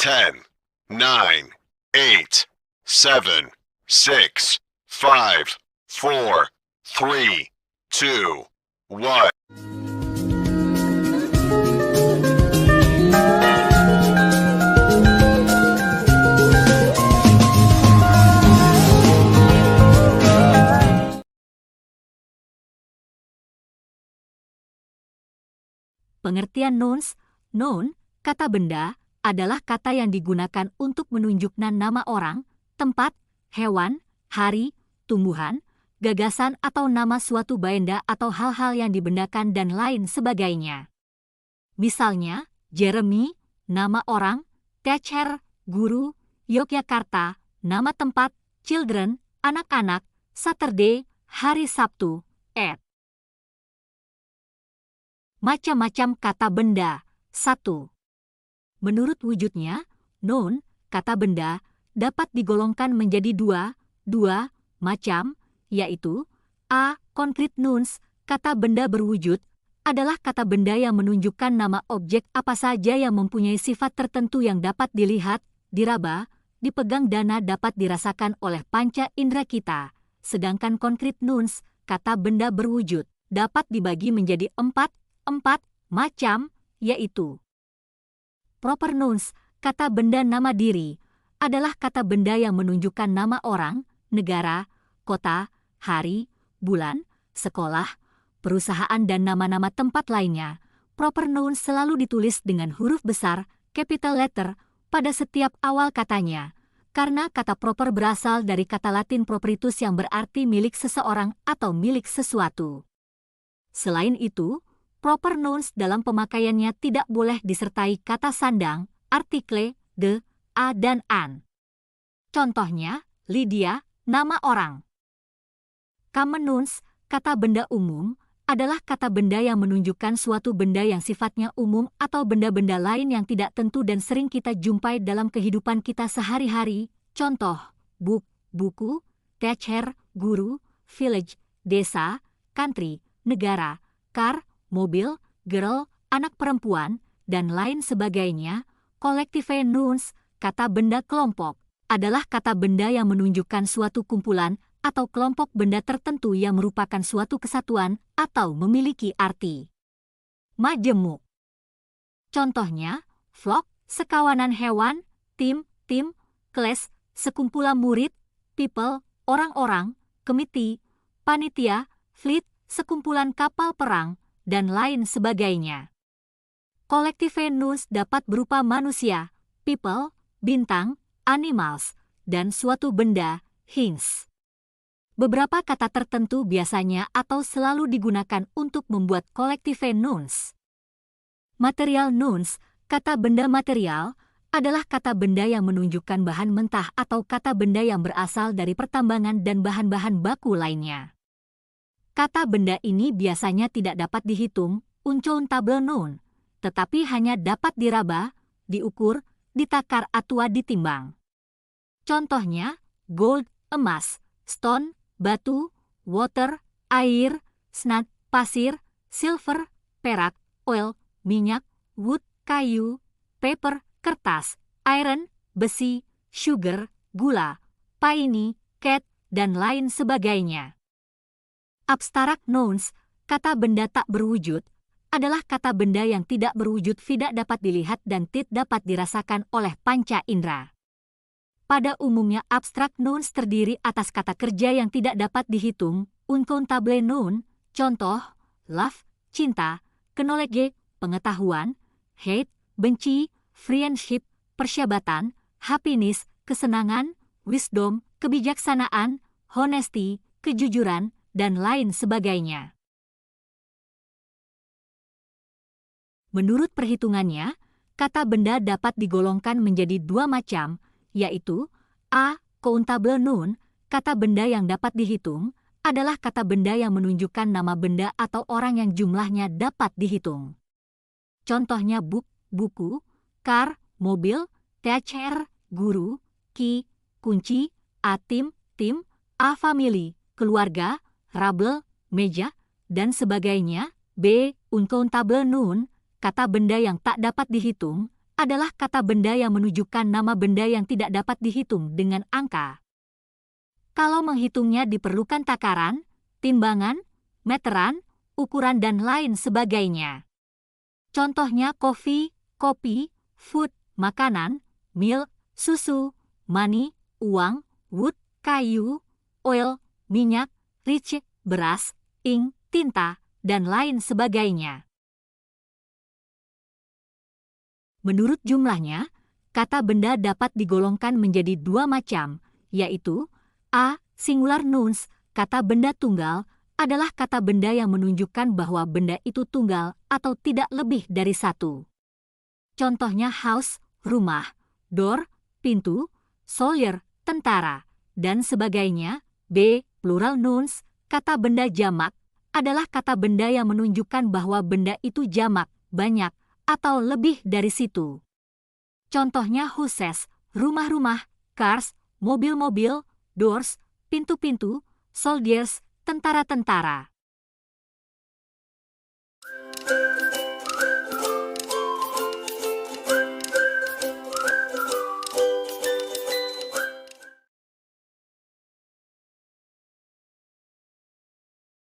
10, 9, 8, 7, 6, 5, 4, 3, 2, 1. Pengertian nouns. Noun, kata benda, adalah kata yang digunakan untuk menunjukkan nama orang, tempat, hewan, hari, tumbuhan, gagasan atau nama suatu benda atau hal-hal yang dibendakan dan lain sebagainya. Misalnya, Jeremy, nama orang, teacher, guru, Yogyakarta, nama tempat, children, anak-anak, Saturday, hari Sabtu, ed. Macam-macam kata benda. 1. Menurut wujudnya, noun, kata benda, dapat digolongkan menjadi dua macam, yaitu a. Concrete nouns, kata benda berwujud, adalah kata benda yang menunjukkan nama objek apa saja yang mempunyai sifat tertentu yang dapat dilihat, diraba, dipegang dan dapat dirasakan oleh panca indera kita. Sedangkan concrete nouns, kata benda berwujud, dapat dibagi menjadi empat macam, yaitu proper nouns, kata benda nama diri, adalah kata benda yang menunjukkan nama orang, negara, kota, hari, bulan, sekolah, perusahaan dan nama-nama tempat lainnya. Proper nouns selalu ditulis dengan huruf besar, capital letter, pada setiap awal katanya, karena kata proper berasal dari kata Latin proprius yang berarti milik seseorang atau milik sesuatu. Selain itu, proper nouns dalam pemakaiannya tidak boleh disertai kata sandang, artikle, de, a dan an. Contohnya, Lydia, nama orang. Common nouns, kata benda umum, adalah kata benda yang menunjukkan suatu benda yang sifatnya umum atau benda-benda lain yang tidak tentu dan sering kita jumpai dalam kehidupan kita sehari-hari. Contoh, book, buku, teacher, guru, village, desa, country, negara, car, mobil, girl, anak perempuan, dan lain sebagainya. Collective nouns, kata benda kelompok, adalah kata benda yang menunjukkan suatu kumpulan atau kelompok benda tertentu yang merupakan suatu kesatuan atau memiliki arti. Majemuk. Contohnya, flock, sekawanan hewan, tim, kelas, sekumpulan murid, people, orang-orang, committee, panitia, fleet, sekumpulan kapal perang, dan lain sebagainya. Collective nouns dapat berupa manusia, people, bintang, animals, dan suatu benda, things. Beberapa kata tertentu biasanya atau selalu digunakan untuk membuat collective nouns. Material nouns, kata benda material, adalah kata benda yang menunjukkan bahan mentah atau kata benda yang berasal dari pertambangan dan bahan-bahan baku lainnya. Kata benda ini biasanya tidak dapat dihitung, uncountable noun, tetapi hanya dapat diraba, diukur, ditakar atau ditimbang. Contohnya, gold, emas, stone, batu, water, air, sand, pasir, silver, perak, oil, minyak, wood, kayu, paper, kertas, iron, besi, sugar, gula, piney, cat, dan lain sebagainya. Abstract nouns, kata benda tak berwujud, adalah kata benda yang tidak berwujud, tidak dapat dilihat dan tidak dapat dirasakan oleh panca indera. Pada umumnya abstract nouns terdiri atas kata kerja yang tidak dapat dihitung, uncountable noun, contoh, love, cinta, knowledge, pengetahuan, hate, benci, friendship, persahabatan, happiness, kesenangan, wisdom, kebijaksanaan, honesty, kejujuran, dan lain sebagainya. Menurut perhitungannya, kata benda dapat digolongkan menjadi dua macam, yaitu a. Countable noun, kata benda yang dapat dihitung, adalah kata benda yang menunjukkan nama benda atau orang yang jumlahnya dapat dihitung. Contohnya book, buku, car, mobil, teacher, guru, key, kunci, a. Tim, a. Family, keluarga, rabel, meja, dan sebagainya. B. Uncountable noun, kata benda yang tak dapat dihitung, adalah kata benda yang menunjukkan nama benda yang tidak dapat dihitung dengan angka. Kalau menghitungnya diperlukan takaran, timbangan, meteran, ukuran dan lain sebagainya. Contohnya coffee, kopi, food, makanan, milk, susu, money, uang, wood, kayu, oil, minyak, rich, beras, ink, tinta, dan lain sebagainya. Menurut jumlahnya, kata benda dapat digolongkan menjadi dua macam, yaitu A. Singular nouns, kata benda tunggal, adalah kata benda yang menunjukkan bahwa benda itu tunggal atau tidak lebih dari satu. Contohnya house, rumah, door, pintu, soldier, tentara, dan sebagainya. B. Plural nouns, kata benda jamak, adalah kata benda yang menunjukkan bahwa benda itu jamak, banyak, atau lebih dari situ. Contohnya houses, rumah-rumah, cars, mobil-mobil, doors, pintu-pintu, soldiers, tentara-tentara.